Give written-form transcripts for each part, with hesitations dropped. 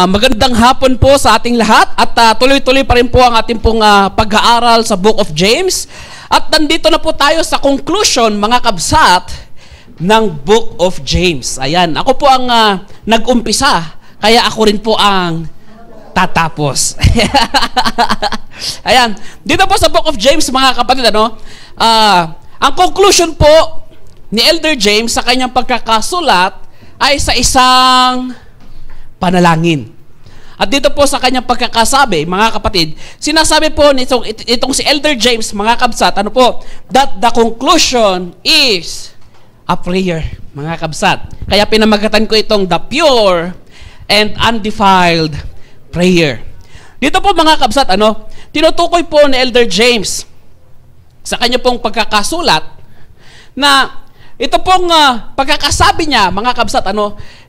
Magandang hapon po sa ating lahat at tuloy-tuloy pa rin po ang ating pong pag-aaral sa Book of James. At nandito na po tayo sa conclusion, mga kabsat, ng Book of James. Ayan, ako po ang nag-umpisa, kaya ako rin po ang tatapos. Ayan, dito po sa Book of James, mga kapatid, ang conclusion po ni Elder James sa kanyang pagkakasulat ay sa isang panalangin. At dito po sa kanyang pagkakasabi, mga kapatid, sinasabi po itong si Elder James, mga kabsat, that the conclusion is a prayer, mga kabsat. Kaya pinamagatan ko itong the pure and undefiled prayer. Dito po, mga kabsat, tinutukoy po ni Elder James sa kanya pong pagkakasulat na ito pong pagkakasabi niya, mga kabsat,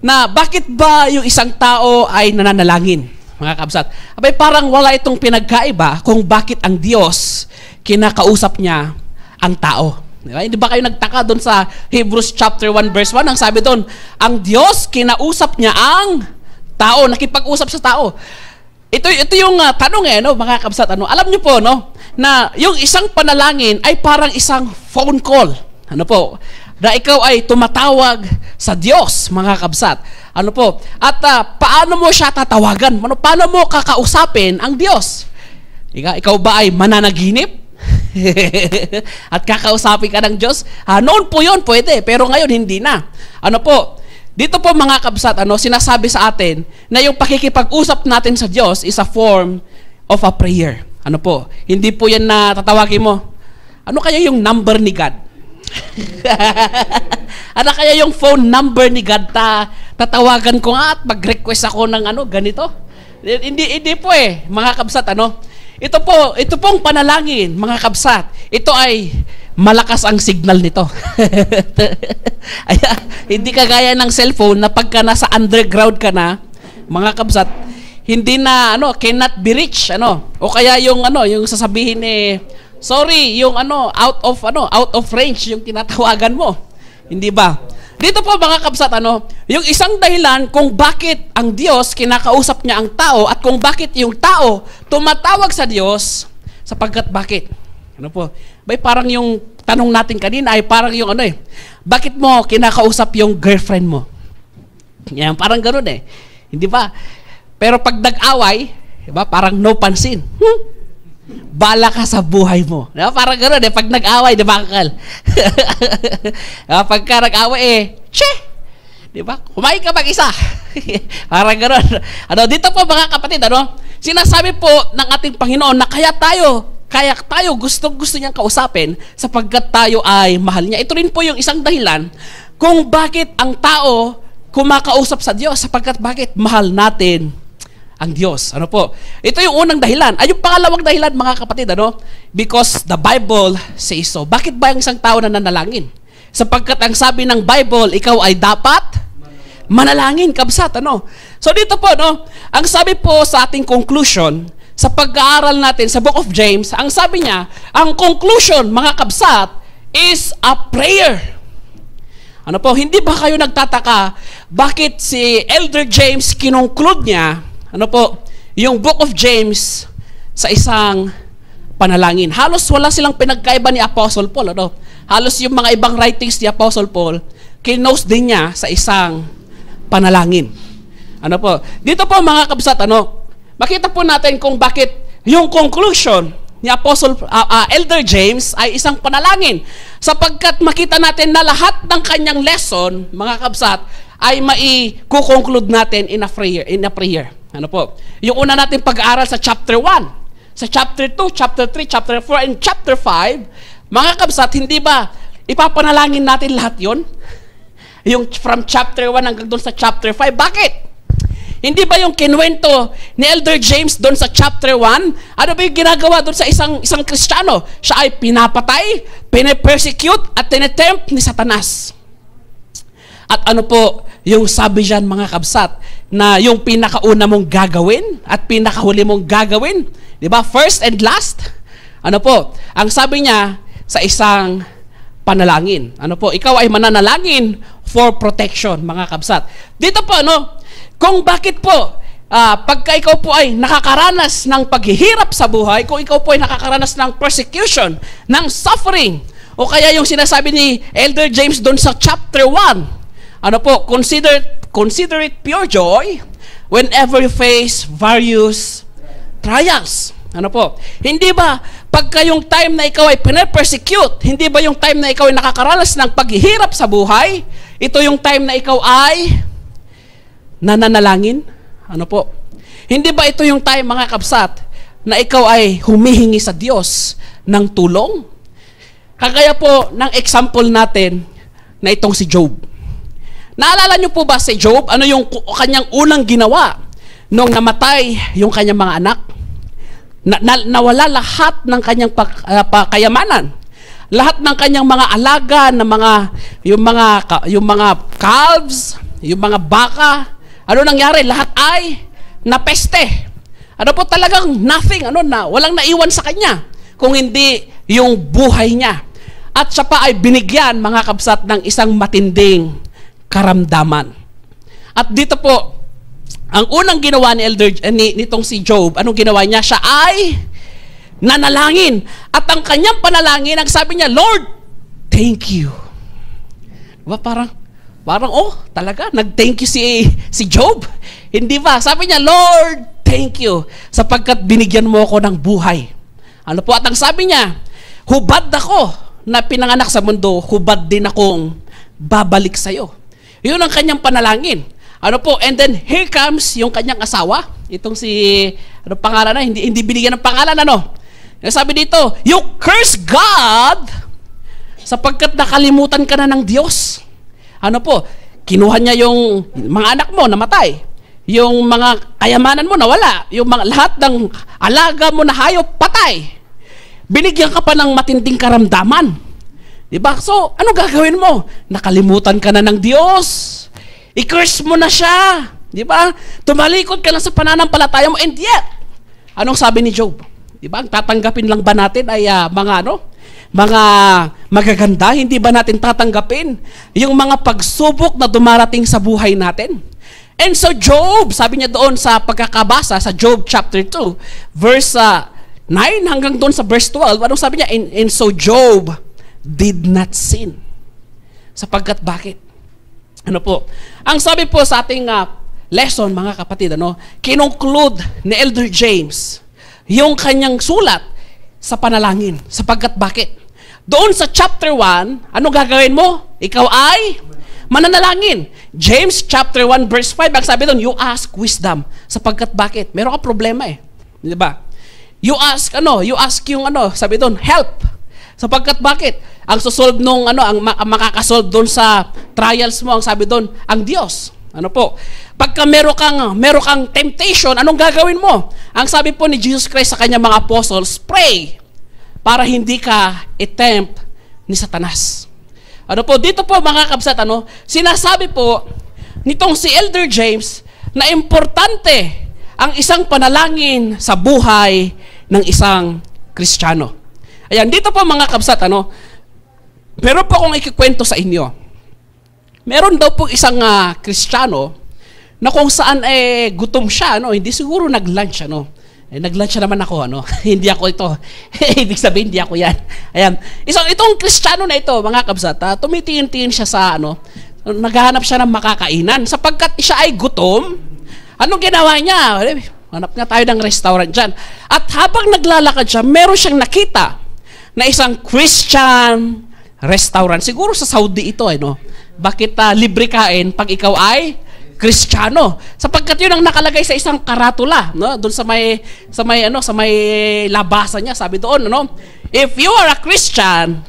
na bakit ba yung isang tao ay nananalangin, mga kabsat? Abay, parang wala itong pinagkaiba kung bakit ang Diyos kinakausap niya ang tao. Diba? Hindi ba kayo nagtaka doon sa Hebrews chapter 1 verse 1? Ang sabi doon, ang Diyos kinausap niya ang tao, nakipag-usap sa tao. Ito yung tanong mga kabsat, alam niyo po, na yung isang panalangin ay parang isang phone call. Na ikaw ay tumatawag sa Diyos, mga kabsat. At paano mo siya tatawagan? Paano mo kakausapin ang Diyos? Ikaw ba ay mananaginip? At kakausapin ka ng Diyos? Noon po yun, pwede. Pero ngayon, hindi na. Dito po, mga kabsat, sinasabi sa atin na yung pakikipag-usap natin sa Diyos is a form of a prayer. Hindi po yan na tatawagin mo. Ano kaya yung number ni God? Ano kaya yung phone number ni God tatawagan ko nga at mag-request ako ng ganito? Hindi po mga kabsat, ito pong panalangin, mga kabsat, ito ay malakas ang signal nito. Hindi kagaya ng cellphone na pagka nasa underground ka na, mga kabsat, hindi na cannot be reached, o kaya yung sasabihin sorry, yung out of range yung tinatawagan mo. Hindi ba? Dito po, mga kabsat, yung isang dahilan kung bakit ang Diyos kinakausap niya ang tao at kung bakit yung tao tumatawag sa Diyos, sapagkat bakit? Bay, parang yung tanong natin kanina ay parang yung bakit mo kinakausap yung girlfriend mo? Yan, parang ganoon Hindi ba? Pero pag nag-away, diba, parang no pansin. Bala ka sa buhay mo. Diba? Parang gano'n pag nag-away, di ba, Uncle? Pagka nag-away, diba? Kumain ka mag-isa. Parang gano'n. Dito po, mga kapatid, sinasabi po ng ating Panginoon na kaya tayo gusto niyang kausapin sapagkat tayo ay mahal niya. Ito rin po yung isang dahilan kung bakit ang tao kumakausap sa Diyos sapagkat bakit mahal natin ang Diyos. Ito yung unang dahilan. Ay, yung pangalawang dahilan, mga kapatid, because the Bible says so. Bakit ba yung isang tao na nanalangin? Sapagkat ang sabi ng Bible, ikaw ay dapat manalangin, kabsat. So dito po, ang sabi po sa ating conclusion, sa pag-aaral natin sa Book of James, ang sabi niya, ang conclusion, mga kabsat, is a prayer. Hindi ba kayo nagtataka bakit si Elder James kinongclude niya yung Book of James sa isang panalangin? Halos wala silang pinagkaiba ni Apostle Paul. Halos yung mga ibang writings ni Apostle Paul, kinose din niya sa isang panalangin. Dito po, mga kabsat, makita po natin kung bakit yung conclusion ni Apostle Elder James ay isang panalangin. Sapagkat makita natin na lahat ng kanyang lesson, mga kabsat, ay mai-conclude natin in a prayer. Yung una natin pag-aaral sa chapter 1, sa chapter 2, chapter 3, chapter 4, and chapter 5, mga kabsat, hindi ba ipapanalangin natin lahat yon? Yung from chapter 1 hanggang doon sa chapter 5. Bakit? Hindi ba yung kinwento ni Elder James doon sa chapter 1? Ano ba yung ginagawa doon sa isang Kristiyano? Siya ay pinapatay, pine-persecute, at tinetempt ni Satanas. At yung sabi dyan, mga kabsat, na yung pinakauna mong gagawin at pinakahuli mong gagawin, di ba? First and last. Ang sabi niya sa isang panalangin. Ikaw ay mananalangin for protection, mga kabsat. Dito po, kung bakit po pagka ikaw po ay nakakaranas ng paghihirap sa buhay, kung ikaw po ay nakakaranas ng persecution, ng suffering, o kaya yung sinasabi ni Elder James doon sa chapter 1, ano po, consider it pure joy whenever you face various trials. Ano po? Hindi ba pagka yung time na ikaw ay pinapersecute, hindi ba yung time na ikaw ay nakakaranas ng paghihirap sa buhay, ito yung time na ikaw ay nananalangin? Ano po? Hindi ba ito yung time, mga kabsat, na ikaw ay humihingi sa Diyos ng tulong? Kagaya po ng example natin na itong si Job. Naalala niyo po ba si Job? Ano yung kanyang unang ginawa nung namatay yung kanyang mga anak? Nawala lahat ng kanyang kayamanan. Lahat ng kanyang mga alaga, na yung mga calves, yung mga baka, ano nangyari? Lahat ay napeste. Ano po, talagang nothing, walang naiwan sa kanya, kung hindi yung buhay niya. At siya pa ay binigyan, mga kabsat, ng isang matinding karamdaman. At dito po, ang unang ginawa nitong si Job, anong ginawa niya? Siya ay nanalangin. At ang kanyang panalangin, ang sabi niya, Lord, thank you. Diba, parang talaga, nag-thank you si Job. Hindi ba? Sabi niya, Lord, thank you, sapagkat binigyan mo ako ng buhay. Ano po? At ang sabi niya, hubad ako na pinanganak sa mundo, hubad din akong babalik sa'yo. Yun ang kanyang panalangin. Ano po? And then, here comes yung kanyang asawa. Itong pangalan na, hindi binigyan ng pangalan, Sabi dito, you curse God sapagkat nakalimutan ka na ng Diyos. Ano po? Kinuha niya yung mga anak mo, namatay. Yung mga kayamanan mo, nawala. Yung lahat ng alaga mo na hayop, patay. Binigyan ka pa ng matinding karamdaman. Diba? So, ano gagawin mo? Nakalimutan ka na ng Diyos. I-curse mo na siya. Diba? Tumalikod ka na sa pananampalataya mo. And yet, anong sabi ni Job? Diba? Tatanggapin lang ba natin ay mga magaganda? Hindi ba natin tatanggapin yung mga pagsubok na dumarating sa buhay natin? And so Job, sabi niya doon sa pagkakabasa sa Job chapter 2, verse 9 hanggang doon sa verse 12, anong sabi niya? And so Job did not sin. Sapagkat bakit? Ano po? Ang sabi po sa ating lesson, mga kapatid, kinunclude ni Elder James yung kanyang sulat sa panalangin. Sapagkat bakit? Doon sa chapter 1, ano gagawin mo? Ikaw ay mananalangin. James chapter 1 verse 5, ang sabi doon, you ask wisdom. Sapagkat bakit? Meron ka problema Di ba? You ask yung sabi doon, help. Sapagkat bakit? Ang susolve nung ang makakasolve doon sa trials mo, ang sabi doon, ang Diyos. Ano po? Pagka meron kang temptation, anong gagawin mo? Ang sabi po ni Jesus Christ sa kanyang mga apostles, pray para hindi ka i-tempt ni Satanas. Ano po? Dito po, mga kabsat, sinasabi po nitong si Elder James na importante ang isang panalangin sa buhay ng isang Kristiyano. Ayan, dito po, mga kabsat, meron po akong ikikwento sa inyo. Meron daw po isang Kristiyano na kung saan gutom siya, hindi siguro nag-lunch, nag-lunch naman ako, hindi ako ito. Ibig sabihin, hindi ako yan. Ayan. Itong Kristiyano na ito, mga kabsat, tumitingin-tingin siya sa, naghahanap siya ng makakainan. Sapagkat siya ay gutom, anong ginawa niya? Hanap nga tayo ng restaurant dyan. At habang naglalakad siya, meron siyang nakita na isang Christian restaurant. Siguro sa Saudi ito, Bakit libre kain pag ikaw ay Kristiyano? Sapagkat yun ang nakalagay sa isang karatula, doon sa may labasan niya, sabi doon, if you are a Christian,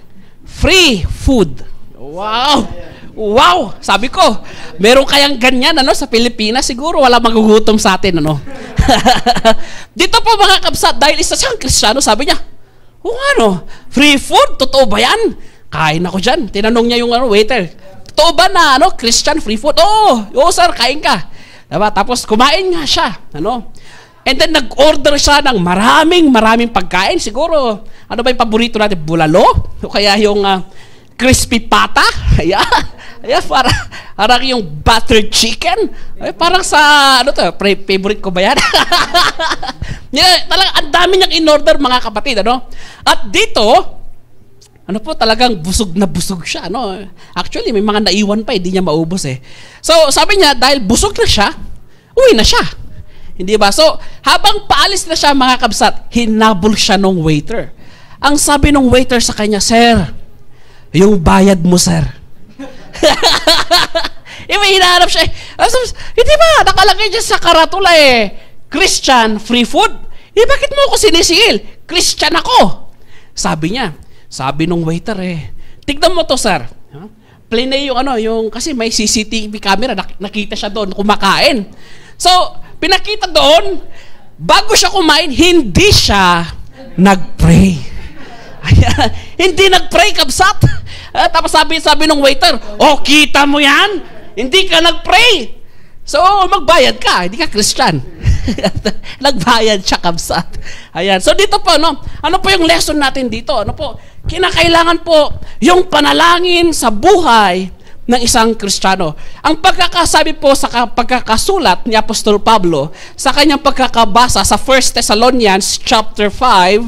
free food. Wow! Wow! Sabi ko, meron kayang ganyan, sa Pilipinas, siguro wala magugutom sa atin, Dito po, mga kabsat, dahil isa siyang Kristiyano, sabi niya, free food? Totoo ba yan? Kain ako dyan. Tinanong niya yung waiter, totoo ba na Christian free food? Oo sir, kain ka. Diba? Tapos kumain nga siya. And then nag-order siya ng maraming pagkain. Siguro, ano ba yung paborito natin? Bulalo? O kaya yung crispy pata? Ayan. Ayan, parang yung buttered chicken. Ay, parang sa, ano to, favorite ko ba yan? Yeah, talagang ang dami niyang in-order, mga kapatid, ano? At dito, ano po, talagang busog na busog siya, ano? Actually, may mga naiwan pa, hindi niya maubos eh. So, sabi niya, dahil busog na siya, uwi na siya. Hindi ba? So, habang paalis na siya, mga kabsat, hinabol siya nung waiter. Ang sabi nung waiter sa kanya, "Sir, yung bayad mo, sir." May hinahanap siya. Hindi ba? Nakalagay dyan sa karatula eh, Christian, free food. Bakit mo ako sinisingil? Christian ako. Sabi niya, sabi nung waiter eh, "Tignan mo to, sir." Play yung ano, yung, kasi may CCTV camera, nakita siya doon, kumakain. So, pinakita doon, bago siya kumain, hindi siya nag-pray. Ayan, hindi nag-pray, kabsat. Tapos sabi nung waiter, "Oh, kita mo yan? Hindi ka nag-pray. So, magbayad ka, hindi ka Christian." Nagbayad siya, kabsat. Ayan. So, dito po, no? Ano po yung lesson natin dito? Ano po? Kinakailangan po yung panalangin sa buhay ng isang Kristiyano. Ang pagkakasabi po sa pagkakasulat ni Apostol Pablo sa kanyang pagkakabasa sa 1 Thessalonians chapter 5,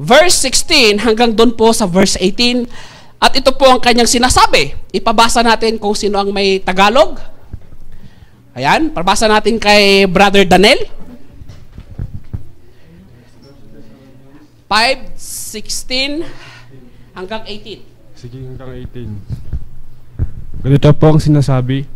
verse 16 hanggang doon po sa verse 18. At ito po ang kanyang sinasabi. Ipabasa natin kung sino ang may Tagalog. Ayan, pabasa natin kay Brother Danel. 5:16 hanggang 18. Sige, hanggang 18. Ganito po ang sinasabi.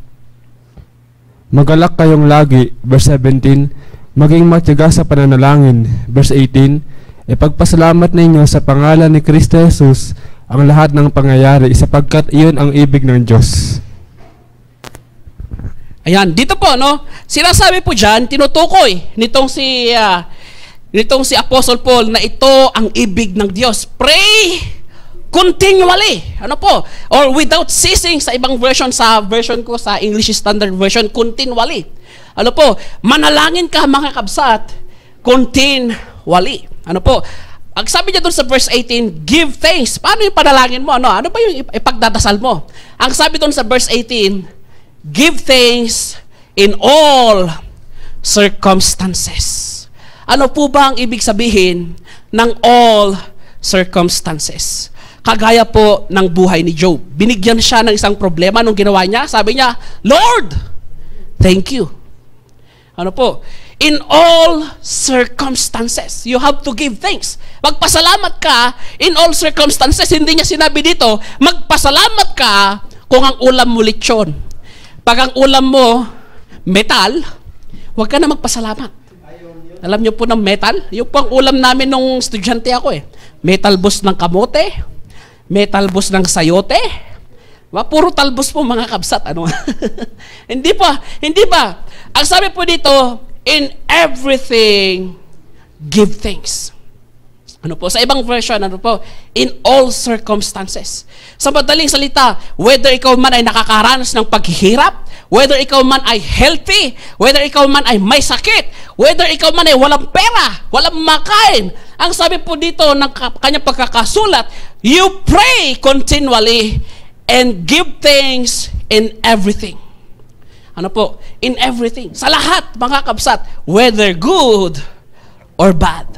"Magalak kayong lagi," verse 17. "Maging matyaga sa pananalangin," verse 18. "Ipagpasalamat ninyo sa pangalan ni Kristo Jesus ang lahat ng pangyayari sapagkat iyon ang ibig ng Diyos." Ayan, dito po, no? Sinasabi po dyan, tinutukoy nitong si Apostle Paul na ito ang ibig ng Diyos. Pray continually. Ano po? Or without ceasing sa ibang version, sa version ko, sa English Standard Version, continually. Ano po? Manalangin ka, mga kabsat, continually. Ano po? Ang sabi niya doon sa verse 18, give thanks. Paano yung panalangin mo? Ano ba yung ipagdadasal mo? Ang sabi doon sa verse 18, give thanks in all circumstances. Ano po ba ang ibig sabihin ng all circumstances? Kagaya po ng buhay ni Job. Binigyan siya ng isang problema nung ginawa niya. Sabi niya, "Lord, thank you." Ano po? In all circumstances, you have to give thanks. Magpasalamat ka in all circumstances. Hindi niya sinabi dito, magpasalamat ka kung ang ulam mo lechon. Pag ang ulam mo metal, huwag ka na magpasalamat. Alam niyo po ng metal? Yung po ang ulam namin nung estudyante ako eh. Metal bus ng kamote, metal bus ng sayote. Puro talbos po, mga kabsat. Ano? Hindi ba? Ang sabi po dito, in everything, give thanks. Ano po? Sa ibang version, ano po? In all circumstances. Sa madaling salita, whether ikaw man ay nakakaranas ng paghihirap, whether ikaw man ay healthy, whether ikaw man ay may sakit, whether ikaw man ay walang pera, walang makain, ang sabi po dito ng kanyang pagkakasulat, you pray continually and give thanks in everything. Ano po? In everything. Sa lahat, mga kabsat, whether good or bad.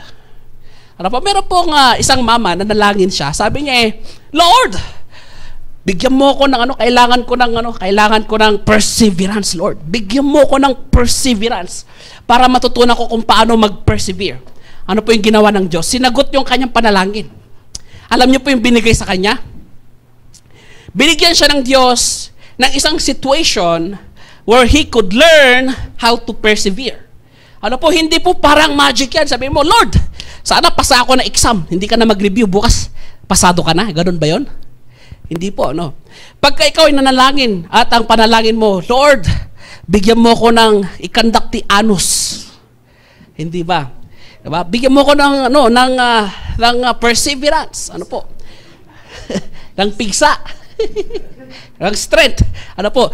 Ano po? Meron pong isang mama na nalangin siya. Sabi niya Lord, bigyan mo ko ng kailangan ko ng perseverance, Lord. Bigyan mo ko ng perseverance para matutunan ko kung paano mag-persevere. Ano po yung ginawa ng Diyos? Sinagot yung kanyang panalangin. Alam niyo po yung binigay sa kanya? Binigyan siya ng Diyos ng isang situation where he could learn how to persevere. Ano po, hindi po parang magic yan. Sabi mo, Lord, sana pasa ako na exam. Hindi ka na mag-review. Bukas, pasado ka na. Ganun ba yon? Hindi po, no? Pagka ikaw ay nanalangin at ang panalangin mo, Lord, bigyan mo ko ng ikandakti anus. Hindi ba? Diba? Bigyan mo ko ng perseverance. Ano po? ng pigsa. ng strength. Ano po?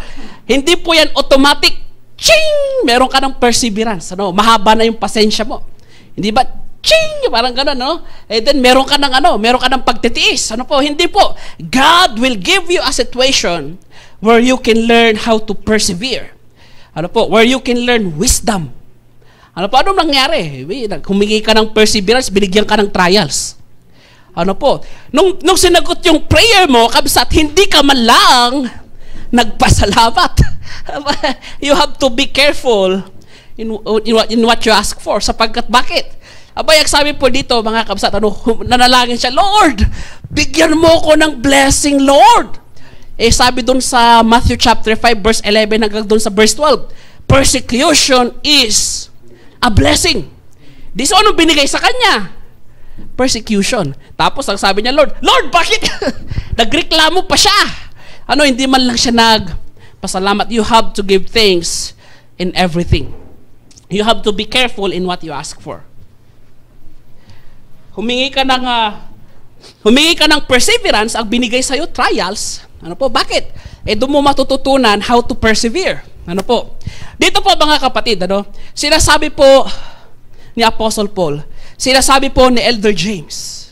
Hindi po yan automatic. Ching! Meron ka ng perseverance. Ano? Mahaba na yung pasensya mo. Hindi ba? Ching! Parang gano'n, no? Then meron ka ng pagtitiis. Ano po? Hindi po. God will give you a situation where you can learn how to persevere. Ano po? Where you can learn wisdom. Ano po? Anong nangyari? Humingi ka ng perseverance, binigyan ka ng trials. Ano po? Nung sinagot yung prayer mo, kabsat, hindi ka man lang nagpasalamat. You have to be careful in what you ask for. Sapagkat bakit? Abay, sabi po dito, mga kabsat, nanalangin siya, Lord, bigyan mo ko ng blessing, Lord. Sabi dun sa Matthew chapter 5, verse 11, hanggang dun sa verse 12, persecution is a blessing. Di so ano binigay sa kanya? Persecution. Tapos, ang sabi niya, Lord, bakit? Nagreklamo pa siya. Hindi man lang siya nagpasalamat. You have to give thanks in everything. You have to be careful in what you ask for. Humingi ka ng perseverance, ang binigay sa'yo, trials. Ano po? Bakit? Doon mo matututunan how to persevere. Ano po? Dito po mga kapatid, sinasabi po ni Apostle Paul, sinasabi po ni Elder James,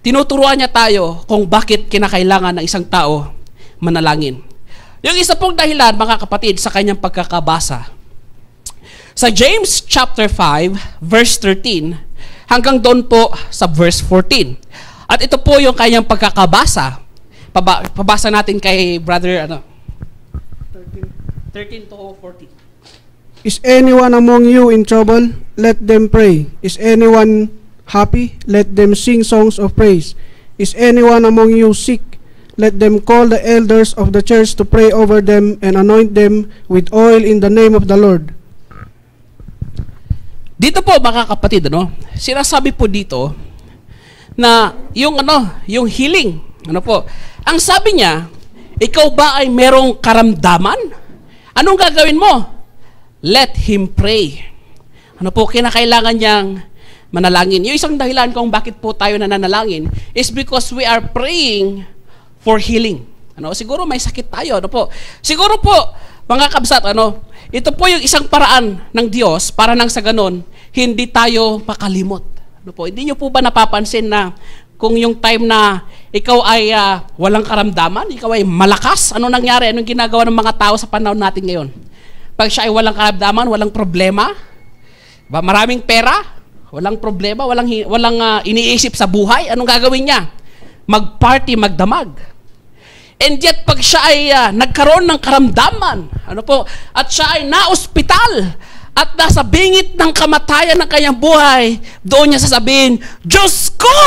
tinuturuan niya tayo kung bakit kinakailangan ng isang tao manalangin. Yung isa pong dahilan, mga kapatid, sa kanyang pagkakabasa. Sa James chapter 5, verse 13, hanggang doon po sa verse 14. At ito po yung kanyang pagkakabasa. Pabasa natin kay brother 13 to 14. Is anyone among you in trouble? Let them pray. Is anyone happy? Let them sing songs of praise. Is anyone among you sick? Let them call the elders of the church to pray over them and anoint them with oil in the name of the Lord. Dito po mga kapatid, sinasabi po dito na yung healing, ang sabi niya, ikaw ba ay merong karamdaman? Anong gagawin mo? Let him pray. Kinakailangan niyang manalangin. Yung isang dahilan kung bakit po tayo nananalangin is because we are praying for healing. Siguro may sakit tayo, Siguro po, mga kabsat, ito po yung isang paraan ng Diyos para nang sa ganon, hindi tayo makalimot. Hindi niyo po ba napapansin na kung yung time na ikaw ay walang karamdaman, ikaw ay malakas, ano nangyari? Anong ginagawa ng mga tao sa panahon natin ngayon? Pag siya ay walang karamdaman, walang problema, maraming pera, walang problema, walang iniisip sa buhay, anong gagawin niya? Mag-party, magdamag. And yet, pag siya ay nagkaroon ng karamdaman, at siya ay na-ospital, at nasa bingit ng kamatayan ng kanyang buhay, doon niya sasabihin, Diyos ko!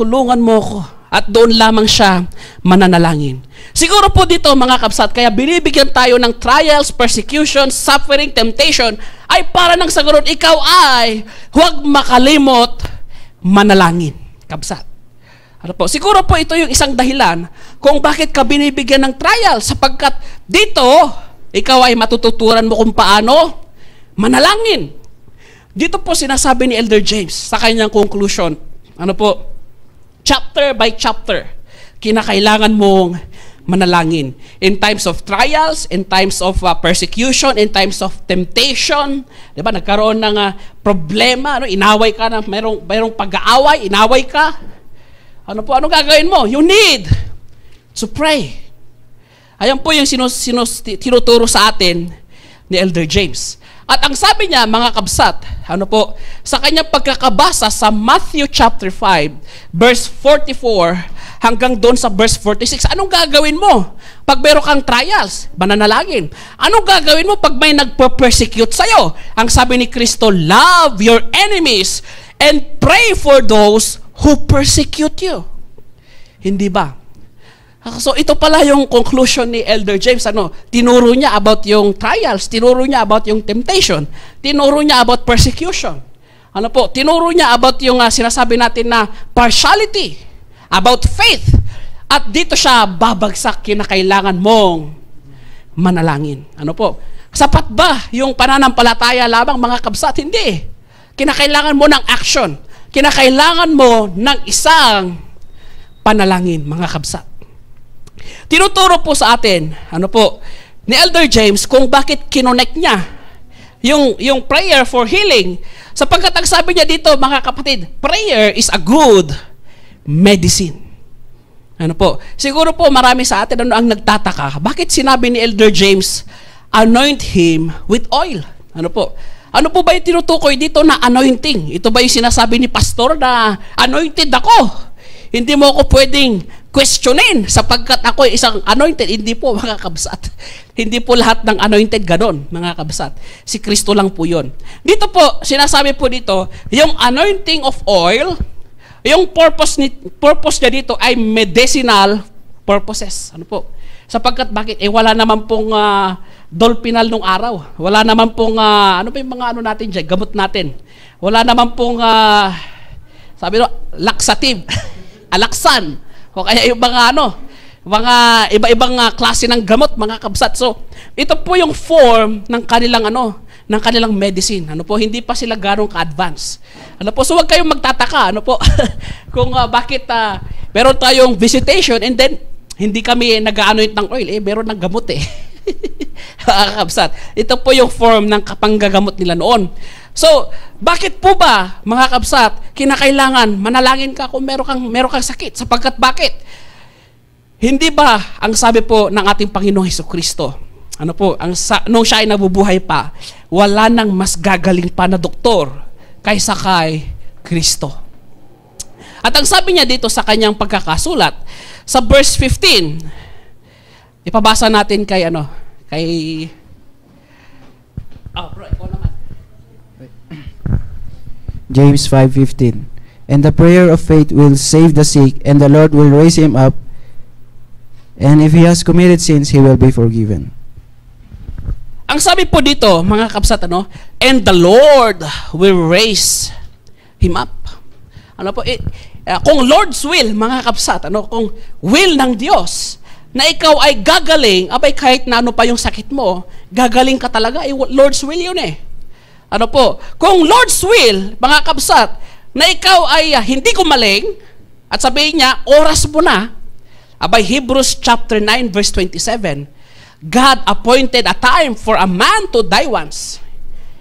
Tulungan mo ko. At doon lamang siya mananalangin. Siguro po dito, mga kapsat, kaya binibigyan tayo ng trials, persecution, suffering, temptation, ay para nang sa ganun, ikaw ay huwag makalimot manalangin. Kapsat. Siguro po ito yung isang dahilan kung bakit ka binibigyan ng trial, sapagkat dito, ikaw ay matututunan mo kung paano manalangin. Dito po sinasabi ni Elder James sa kanyang conclusion, chapter by chapter, kinakailangan mong manalangin. In times of trials, in times of persecution, in times of temptation, diba, nagkaroon ng problema, inaway ka na, mayroong pag-aaway, inaway ka, anong gagawin mo? You need to pray. Ayan po yung tinuturo sa atin ni Elder James. At ang sabi niya, mga kabsat, sa kanyang pagkakabasa sa Matthew chapter 5, verse 44 hanggang doon sa verse 46, anong gagawin mo pag meron kang trials? Mananalangin. Anong gagawin mo pag may nagpo-persecute sa'yo? Ang sabi ni Kristo, love your enemies and pray for those who persecute you. Hindi ba? So ito pala yung conclusion ni Elder James. Tinuro niya about yung trials, tinuro niya about yung temptation, tinuro niya about persecution. Tinuro niya about yung sinasabi natin na partiality, about faith. At dito siya babagsak, kinakailangan mong manalangin. Sapat ba yung pananampalataya lamang, mga kabsat? Hindi. Kinakailangan mo ng action. Kinakailangan mo ng isang panalangin, mga kabsat. Tinuturo po sa atin, ni Elder James kung bakit kinonect niya yung prayer for healing. Sapagkat ang sabi niya dito, mga kapatid, prayer is a good medicine. Ano po? Siguro po marami sa atin ang nagtataka, bakit sinabi ni Elder James, anoint him with oil? Ano po? Ano po ba yung tinutukoy dito na anointing? Ito ba yung sinasabi ni pastor na anointed ako? Hindi mo ako pwedeng questionin sapagkat ako ay isang anointed. Hindi po, mga kabsat. Hindi po lahat ng anointed ganon, mga kabsat. Si Kristo lang po yun. Dito po, sinasabi po dito, yung anointing of oil, yung purpose niya dito ay medicinal purposes. Ano po? Sapagkat bakit? Wala naman pong dolpinal nung araw. Wala naman pong, ano pa yung mga ano natin dyan, gamot natin. Wala naman pong, sabi no, laxative. Alaksan, o kaya yung mga mga iba-ibang klase ng gamot, mga kabsat. So, ito po yung form ng kanilang ng kanilang medicine. Ano po, hindi pa sila ganong ka-advance. Ano po, so wag kayong magtataka, ano po, kung bakit meron tayong visitation and then hindi kami nag-anoint ng oil, meron ng gamot mga kabsat. Ito po yung form ng kapanggagamot nila noon. So, bakit po ba, mga kabsat, kinakailangan manalangin ka kung meron kang sakit? Sapagkat bakit? Hindi ba ang sabi po ng ating Panginoong Hesukristo, ano po, nung siya ay nabubuhay pa, wala nang mas gagaling pa na doktor kaysa kay Kristo. At ang sabi niya dito sa kanyang pagkakasulat, sa verse 15, ipabasa natin kay bro, ikaw naman. James 5:15. And the prayer of faith will save the sick, and the Lord will raise him up. And if he has committed sins, he will be forgiven. Ang sabi po dito, mga kabsat, and the Lord will raise him up. Ano po? Kung Lord's will, mga kabsat, kung will ng Diyos, na ikaw ay gagaling, abay kahit na ano pa yung sakit mo, gagaling ka talaga, Lord's will yun Ano po? Kung Lord's will, mga kabsat, na ikaw ay hindi gumaling, at sabihin niya, oras mo na, abay Hebrews chapter 9 verse 27, God appointed a time for a man to die once,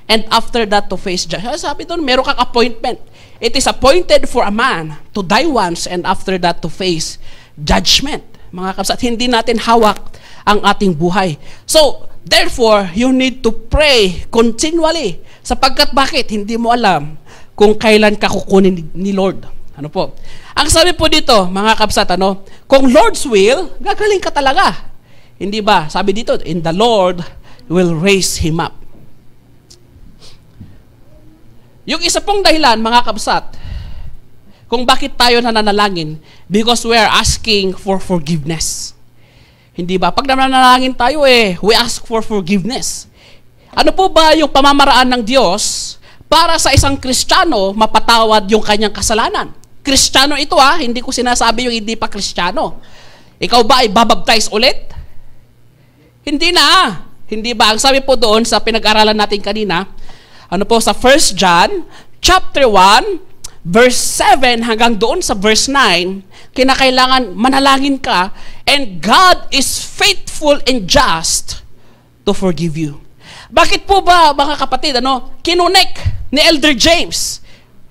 and after that to face judgment. Sabi doon, meron kang appointment. It is appointed for a man to die once, and after that to face judgment. Mga kabsat, hindi natin hawak ang ating buhay. So, therefore, you need to pray continually. Sapagkat bakit? Hindi mo alam kung kailan ka kukunin ni Lord. Ano po? Ang sabi po dito, mga kabsat, kung Lord's will, gagaling ka talaga. Hindi ba? Sabi dito, and the Lord will raise him up. Yung isa pong dahilan, mga kabsat, kung bakit tayo nananalangin, because we are asking for forgiveness. Hindi ba? Pag nananalangin tayo, we ask for forgiveness. Ano po ba yung pamamaraan ng Diyos para sa isang Kristiyano mapatawad yung kanyang kasalanan? Kristiyano ito hindi ko sinasabi yung hindi pa Kristiyano. Ikaw ba ay babaptize ulit? Hindi na. Hindi ba? Ang sabi po doon sa pinag-aralan natin kanina, ano po sa 1 John chapter 1 verse 7 hanggang doon sa verse 9, kinakailangan manalangin ka, and God is faithful and just to forgive you. Bakit po ba, mga kapatid, kinunek ni Elder James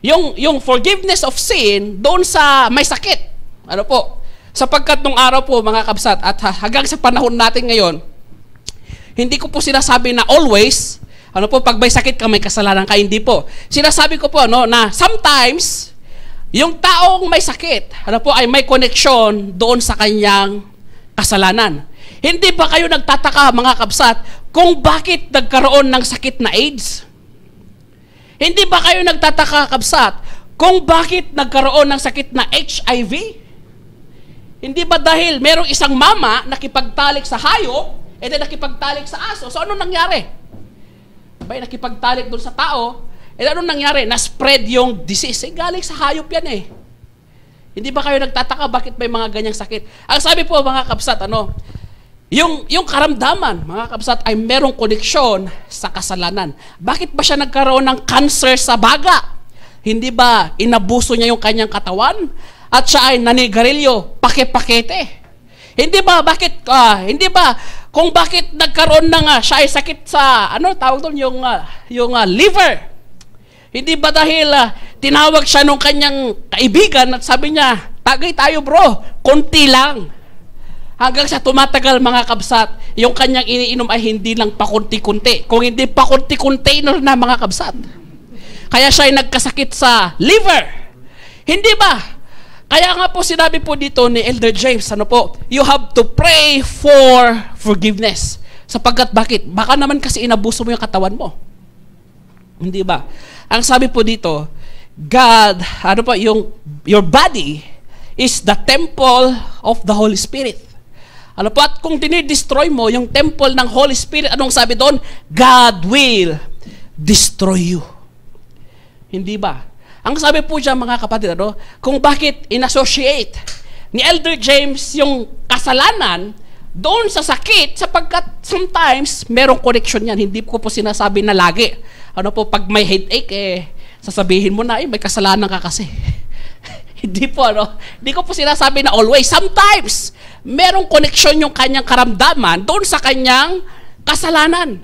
yung forgiveness of sin doon sa may sakit? Ano po? Sapagkat nung araw po, mga kabsat, at hanggang sa panahon natin ngayon, hindi ko po sinasabi na always, pag may sakit ka, may kasalanan ka, hindi po. Sinasabi ko po, na sometimes, yung taong may sakit, ay may connection doon sa kanyang kasalanan. Hindi ba kayo nagtataka, mga kabsat, kung bakit nagkaroon ng sakit na AIDS? Hindi ba kayo nagtataka, kabsat, kung bakit nagkaroon ng sakit na HIV? Hindi ba dahil merong isang mama nakipagtalik sa hayop, and then nakipagtalik sa aso? So, anong nangyari? Abay, nakipagtalik doon sa tao, anong nangyari? Na-spread yung disease. Galing sa hayop yan Hindi ba kayo nagtataka bakit may mga ganyang sakit? Ang sabi po, mga kabsat, yung karamdaman, mga kabsat, ay merong koneksyon sa kasalanan. Bakit ba siya nagkaroon ng cancer sa baga? Hindi ba inabuso niya yung kanyang katawan? At siya ay nanigarilyo, pake-pakete? Hindi ba, hindi ba, kung bakit nagkaroon ng siya ay sakit sa, tawag doon, yung liver? Hindi ba dahil tinawag siya nung kanyang kaibigan at sabi niya, Tagay tayo bro, konti lang. Hanggang sa tumatagal mga kabsat, yung kanyang iniinom ay hindi lang pakunti-kunti. Kung hindi pakunti-kunti na mga kabsat. Kaya siya ay nagkasakit sa liver. Hindi ba? Kaya nga po sinabi po dito ni Elder James, ano po, you have to pray for forgiveness. Sapagkat bakit? Baka naman kasi inabuso mo yung katawan mo. Hindi ba? Ang sabi po dito, God, ano po, your body is the temple of the Holy Spirit. Ano po, at kung dinidestroy mo yung temple ng Holy Spirit, anong sabi doon? God will destroy you. Hindi ba? Ang sabi po dyan mga kapatid, ano, kung bakit inassociate ni Elder James yung kasalanan doon sa sakit, sapagkat sometimes merong connection yan. Hindi ko po sinasabi na lagi. Ano po, pag may headache, sasabihin mo na, may kasalanan ka kasi. Hindi po, ano? Hindi ko po sinasabi na always. Sometimes, merong connection yung kanyang karamdaman doon sa kanyang kasalanan.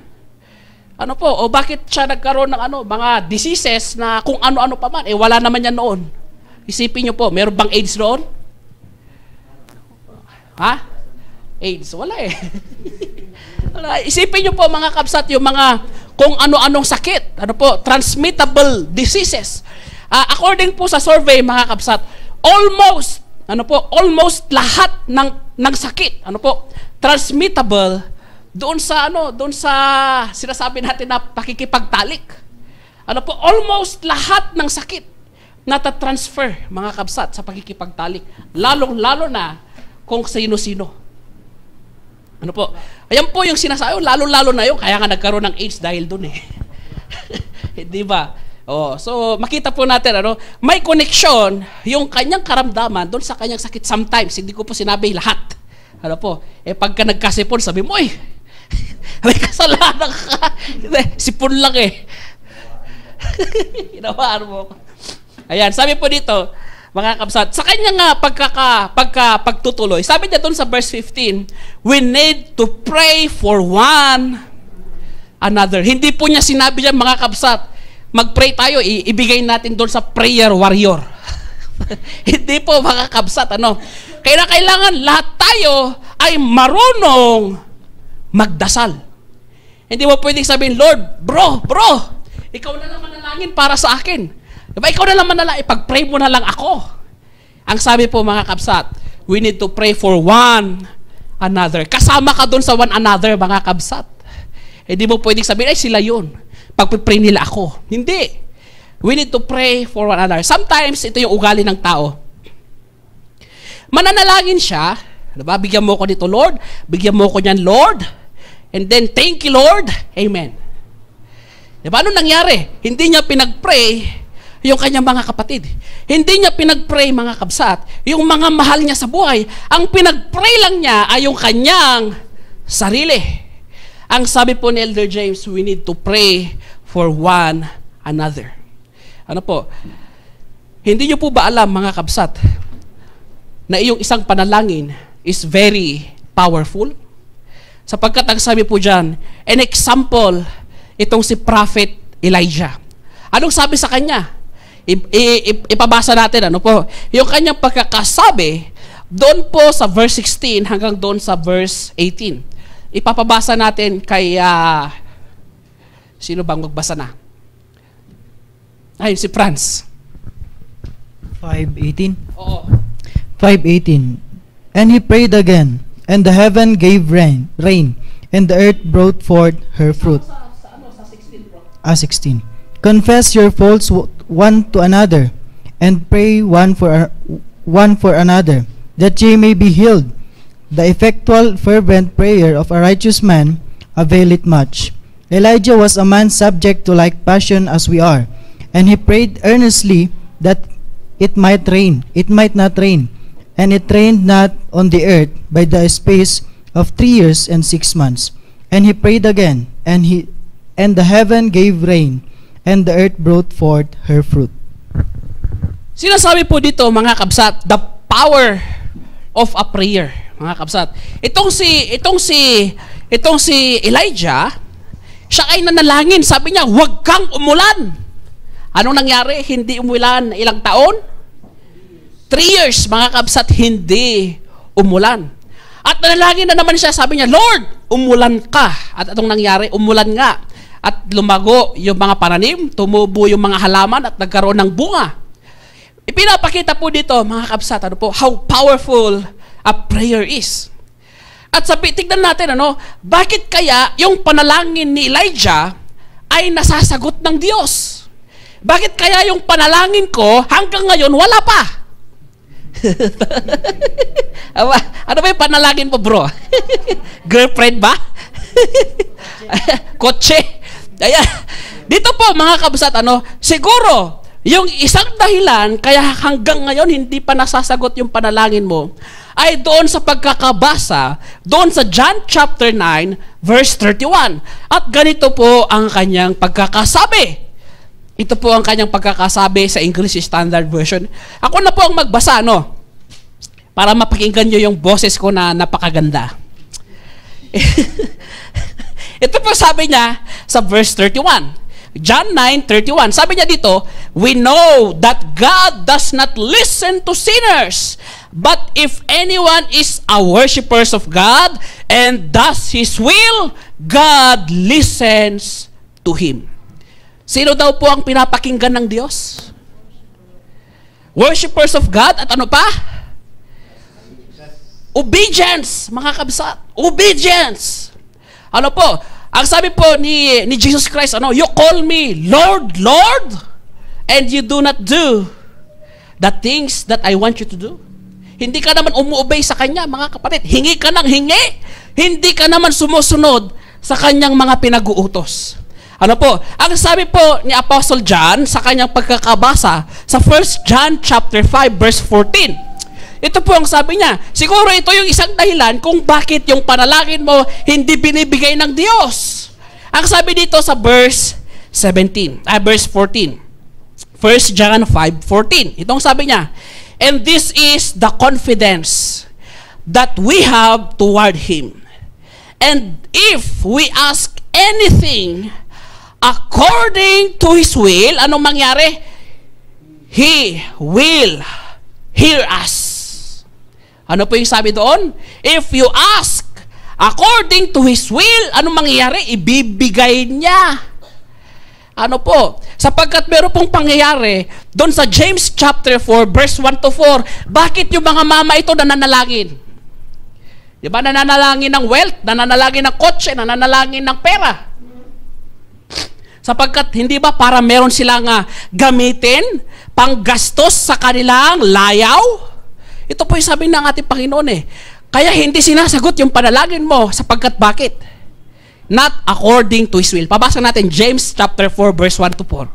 Ano po? O bakit siya nagkaroon ng mga diseases na kung ano-ano pa man? Wala naman yan noon. Isipin nyo po, meron bang AIDS noon? Ha? AIDS? Wala eh. Wala. Isipin nyo po mga kabsat, yung mga kung ano-anong sakit. Ano po? Transmittable diseases. According po sa survey mga kabsat, almost lahat ng sakit, transmittable doon sa sinasabi natin na pakikipagtalik. Almost lahat ng sakit natatransfer mga kabsat sa pakikipagtalik. Lalong-lalo na kung sino-sino. Ayan po yung sinasabi, lalo-lalo na yung kaya nga nagkaroon ng AIDS dahil doon eh. Di ba? So makita po natin may connection yung kanyang karamdaman doon sa kanyang sakit sometimes. Hindi ko po sinabi lahat. Pagka nagkasipon, sabi mo, may kasalanan ka. Sipon lang eh. Hinawaan mo. Ayan, sabi po dito, mga kabsat, sa kanyang pagtutuloy, sabi niya doon sa verse 15, we need to pray for one another. Hindi po niya sinabi niya, mga kabsat, mag-pray tayo, ibigay natin doon sa prayer warrior. Hindi po mga kabsat, Kaya kailangan lahat tayo ay marunong magdasal. Hindi mo pwedeng sabihin, Lord, bro, ikaw na lang manalangin para sa akin. Diba, ikaw na lang manalangin, ipag-pray mo na lang ako. Ang sabi po mga kabsat, we need to pray for one another. Kasama ka doon sa one another, mga kabsat. Hindi mo pwedeng sabihin, sila yun. Pag-pray nila ako. Hindi. We need to pray for one another. Sometimes, ito yung ugali ng tao. Mananalangin siya, diba? Bigyan mo ko dito, Lord. Bigyan mo ko niyan, Lord. And then, thank you, Lord. Amen. Diba? Ano nangyari? Hindi niya pinag-pray yung kanyang mga kapatid. Hindi niya pinag-pray, mga kabsat, yung mga mahal niya sa buhay. Ang pinag-pray lang niya ay yung kanyang sarili. Ang sabi po ni Elder James, we need to pray for one another. Hindi niyo po ba alam, mga kabsat, na iyong isang panalangin is very powerful? Sapagkat ang sabi po dyan, an example, itong si Prophet Elijah. Anong sabi sa kanya? Ipabasa natin, yung kanyang pagkakasabi, doon po sa verse 16 hanggang doon sa verse 18. Ipapabasa natin kay, sino bang magbasa na? Ayun, si Franz. 5:18? Oo. 5:18. And he prayed again, and the heaven gave rain, and the earth brought forth her fruit. Sa 16 bro. 16. Confess your faults one to another, and pray one for another, that ye may be healed. The effectual fervent prayer of a righteous man availeth much. Elijah was a man subject to like passion as we are, and he prayed earnestly that it might not rain, and it rained not on the earth by the space of 3 years and 6 months. And he prayed again, and the heaven gave rain, and the earth brought forth her fruit. Sinasabi po dito, mga kabsat, the power of a prayer, mga kabsat. Itong si Elijah, siya ay nanalangin. Sabi niya, huwag kang umulan. Anong nangyari? Hindi umulan ilang taon? 3 years, mga kabsat, hindi umulan. At nanalangin na naman siya, sabi niya, Lord, umulan ka. At itong nangyari, umulan nga. At lumago yung mga pananim, tumubo yung mga halaman at nagkaroon ng bunga. Ipinapakita po dito, mga kabsat, ano po, how powerful a prayer is. At tignan natin, bakit kaya yung panalangin ni Elijah ay nasasagot ng Diyos? Bakit kaya yung panalangin ko hanggang ngayon wala pa? Ano ba yung panalangin mo, bro? Girlfriend ba? Kotse? Ayan. Dito po, mga kabsat, siguro, yung isang dahilan kaya hanggang ngayon hindi pa nasasagot yung panalangin mo ay doon sa pagkakabasa, doon sa John chapter 9, verse 31. At ganito po ang kanyang pagkakasabi. Ito po ang kanyang pagkakasabi sa English Standard Version. Ako na po ang magbasa, para mapakinggan nyo yung boses ko na napakaganda. Ito po sabi niya sa verse 31. John 9:31. Sabi niya dito, we know that God does not listen to sinners, but if anyone is a worshiper of God and does His will, God listens to him. Sino daw po ang pinapakinggan ng Diyos? Worshippers of God at ano pa? Obedience, mga kabsat. Obedience. Ano po? Ang sabi po ni Jesus Christ, you call me Lord, Lord, and you do not do the things that I want you to do. Hindi ka naman umuobey sa Kanya, mga kapatid. Hingi ka ng hingi. Hindi ka naman sumusunod sa Kanyang mga pinag-uutos. Ano po? Ang sabi po ni Apostle John sa kanyang pagkakabasa sa 1 John chapter 5 verse 14. Ito po ang sabi niya. Siguro ito yung isang dahilan kung bakit yung panalangin mo hindi binibigay ng Diyos. Ang sabi dito sa verse 14. 1 John 5:14. Itong sabi niya, and this is the confidence that we have toward Him. And if we ask anything according to His will, anong mangyari? He will hear us. Ano po yung sabi doon? If you ask according to His will, anong mangyayari? Ibibigay niya. Ano po? Sapagkat meron pong pangyayari doon sa James chapter 4 verse 1 to 4, bakit yung mga mama ito nananalangin? Diba nananalangin ng wealth, nananalangin ng kotse, nananalangin ng pera? Sapagkat hindi ba para meron silang gamitin, panggastos sa kanilang layaw? Ito po yung sabi ng ating Panginoon Kaya hindi sinasagot yung panalangin mo sapagkat bakit? Not according to His will. Pabasa natin James chapter 4 verse 1 to 4.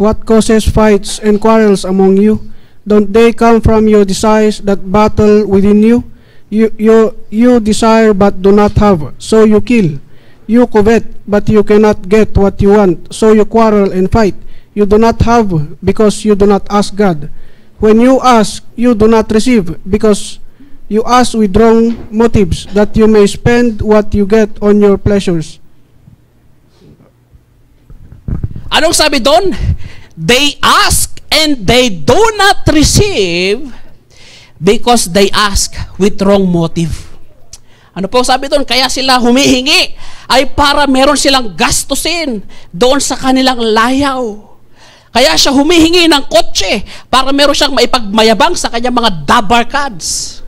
What causes fights and quarrels among you? Don't they come from your desires that battle within you? You desire but do not have, so you kill. You covet, but you cannot get what you want, so you quarrel and fight. You do not have, because you do not ask God. When you ask, you do not receive, because you ask with wrong motives, that you may spend what you get on your pleasures. Anong sabi doon? They ask and they do not receive because they ask with wrong motive. Ano po sabi doon? Kaya sila humihingi ay para meron silang gastusin doon sa kanilang layaw. Kaya siya humihingi ng kotse para meron siyang maipagmayabang sa kanyang mga dabarkads.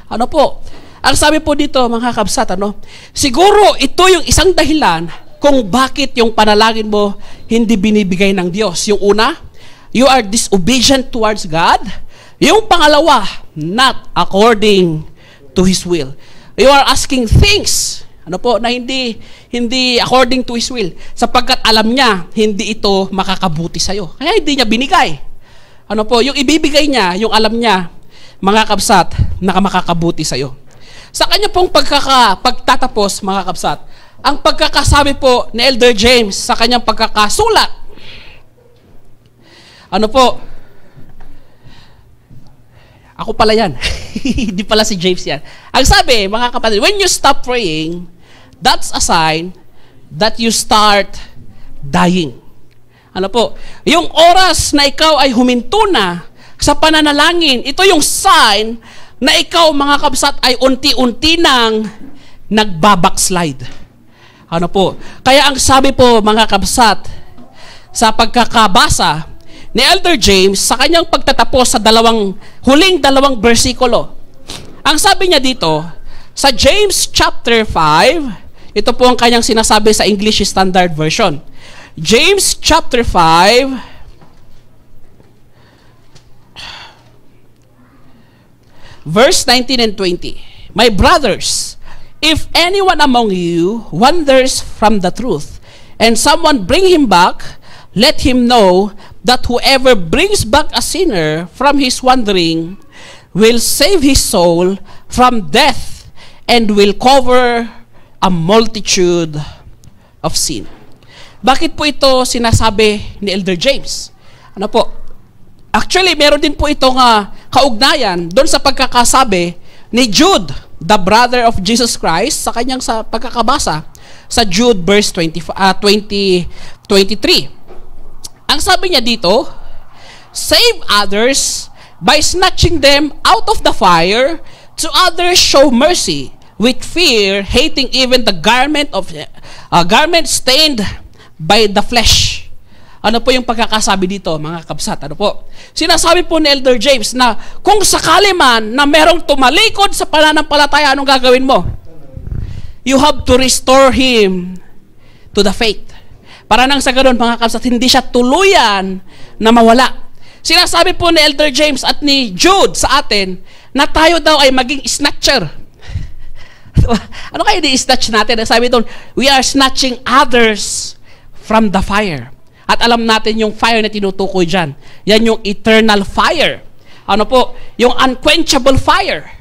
Ano po? Ang sabi po dito, mga kabsat, siguro ito yung isang dahilan kung bakit yung panalangin mo hindi binibigay ng Diyos. Yung una, you are disobedient towards God. Yung pangalawa, not according to His will. You are asking things, na hindi according to His will, sapagkat alam niya, hindi ito makakabuti sa'yo. Kaya hindi niya binigay. Yung ibibigay niya, yung alam niya, mga kabsat, na makakabuti sa'yo. Sa kanya pong pagtatapos, mga kabsat, ang pagkakasabi po ni Elder James sa kanyang pagkakasulat, ako pala yan. Hindi pala si James yan. Ang sabi, mga kapatid, when you stop praying, that's a sign that you start dying. Ano po? Yung oras na ikaw ay huminto na sa pananalangin, ito yung sign na ikaw, mga kabsat, ay unti-unti nang nagbabackslide. Ano po? Kaya ang sabi po, mga kabsat, sa pagkakabasa ni Elder James sa kanyang pagtatapos sa huling dalawang bersikulo, ang sabi niya dito, sa James chapter 5, ito po ang kanyang sinasabi sa English Standard Version. James chapter 5, verse 19 and 20. My brothers, if anyone among you wanders from the truth, and someone bring him back, let him know that whoever brings back a sinner from his wandering will save his soul from death and will cover a multitude of sin. Bakit po ito sinasabi ni Elder James? Ano po? Actually, meron din po itong kaugnayan doon sa pagkakasabi ni Jude, the brother of Jesus Christ, sa kanyang sa pagkakabasa sa Jude verse 23. Ang sabi niya dito, save others by snatching them out of the fire, to others show mercy with fear, hating even the garment stained by the flesh. Ano po yung pagkakasabi dito, mga kabsat? Ano po? Sinasabi po ni Elder James na kung sakali man na merong tumalikod sa pananampalataya, anong gagawin mo? You have to restore him to the faith. Para nang sa ganun, mga kabsat, hindi siya tuluyan na mawala. Sinasabi po ni Elder James at ni Jude sa atin na tayo daw ay maging snatcher. Ano kaya di-snatch natin? Sabi doon, we are snatching others from the fire. At alam natin yung fire na tinutukoy dyan. Yan yung eternal fire. Ano po? Yung unquenchable fire.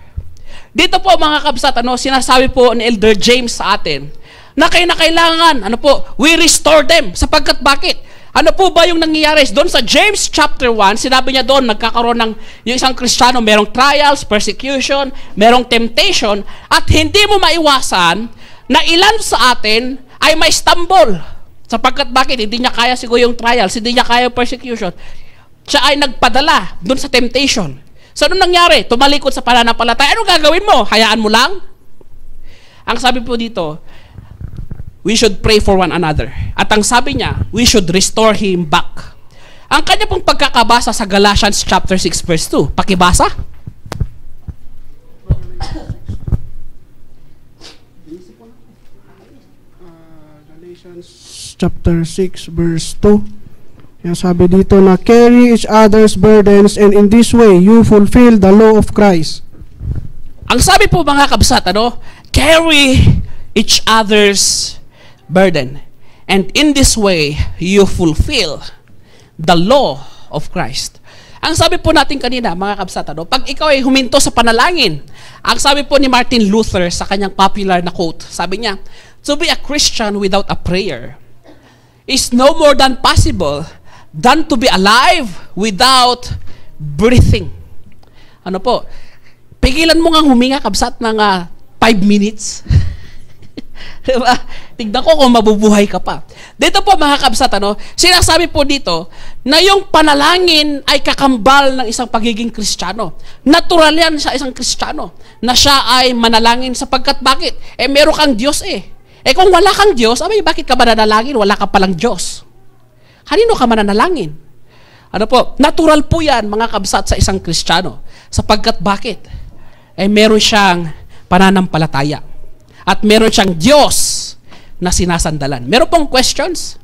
Dito po, mga kabsat, sinasabi po ni Elder James sa atin na kailangan, we restore them. Sapagkat bakit? Ano po ba yung nangyayari? Doon sa James chapter 1, sinabi niya doon, nagkakaroon ng yung isang Kristiyano, merong trials, persecution, merong temptation, at hindi mo maiwasan na ilan sa atin ay may stumble. Sapagkat bakit? Hindi niya kaya siguro yung trials, hindi niya kaya yung persecution. Siya ay nagpadala doon sa temptation. So, anong nangyari? Tumalikod sa pananampalataya. Anong gagawin mo? Hayaan mo lang? Ang sabi po dito, we should pray for one another. At ang sabi niya, we should restore him back. Ang kanya pong pagkakabasa sa Galatians chapter 6 verse 2. Pakibasa. Galatians chapter 6 verse 2. Yung sabi dito na carry each other's burdens, and in this way you fulfill the law of Christ. Ang sabi po, mga kabsat, carry each other's burden, and in this way you fulfill the law of Christ. Ang sabi po natin kanina, mga kabsat, pag ikaw ay huminto sa panalangin, ang sabi po ni Martin Luther sa kanyang popular na quote, sabi niya, to be a Christian without a prayer is no more than possible than to be alive without breathing. Ano po? Pigilan mo nga huminga, kabsat, ng 5 minutes. Diba? Tignan ko kung mabubuhay ka pa. Dito po, mga kabsat, sinasabi po dito na yung panalangin ay kakambal ng isang pagiging Kristiyano. Natural yan sa isang Kristiyano na siya ay manalangin sapagkat bakit? Meron kang Diyos kung wala kang Diyos, bakit ka mananalangin? Wala ka palang Diyos. Kanino ka mananalangin? Ano po? Natural po yan, mga kabsat, sa isang Kristiyano. Sapagkat bakit? Meron siyang pananampalataya. At meron siyang Diyos na sinasandalan. Meron pong questions?